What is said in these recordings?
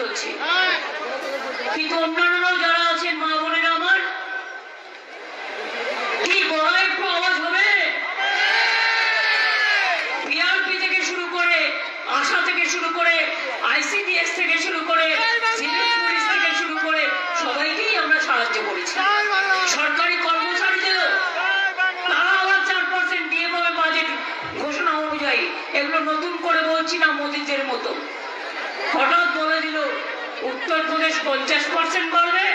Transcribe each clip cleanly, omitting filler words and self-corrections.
চলছে, কিন্তু অন্যান্যরাও যারা আছেন মা বোনেরা আমার, কি গলায় একটু আওয়াজ হবে? বিআরপি থেকে শুরু করে, আশা থেকে শুরু করে, আইসিডিএস থেকে শুরু করে, সিভিল পুলিশ থেকে শুরু করে সবাইকেই আমরা সাহায্য করেছি। সরকারি কর্মচারীদেরও তারা আবার 4% দিয়ে পাবে বাজেট ঘোষণা অনুযায়ী। এগুলো নতুন করে বলছি না, মোদীদের মতো হঠাৎ বলে দিল উত্তরপ্রদেশ 50% বাড়বে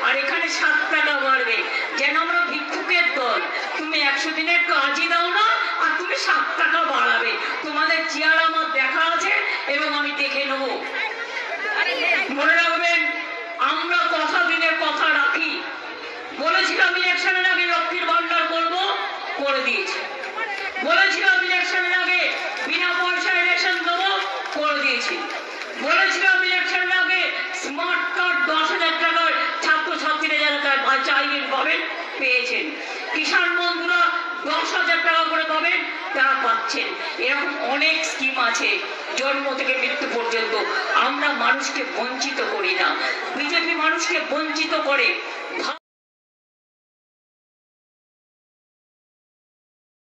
আর এখানে 7 টাকা বাড়বে, যেন আমরা ভিক্ষুকের দল। তুমি 100 দিনের কাজই দাও না আর তুমি 7 টাকা বাড়াবে। তোমাদের চেয়ার আমার দেখা আছে এবং আমি দেখে নেব। মনে রাখবেন, আমরা কথা দিলে কথা রাখি। বলেছিলাম ইলেকশনের আগে লক্ষ্মীর ভান্ডার করবো, করে দিয়েছি। বলেছিলাম ইলেকশনের আগে বিনা পয়সায় রেশন দেবো, করে দিয়েছি। বলেছিলাম ইলেকশনের আগে স্মার্ট কার্ড 10,000 টাকার ছাত্রছাত্রীরা যারা চাইবেন পাবেন, পেয়েছেন। কিষাণ বন্ধুরা 10,000 টাকা করে পাবেন, তারা পাচ্ছেন। এরকম অনেক স্কিম আছে জন্ম থেকে মৃত্যু পর্যন্ত। আমরা মানুষকে বঞ্চিত করি না, বিজেপি মানুষকে বঞ্চিত করে।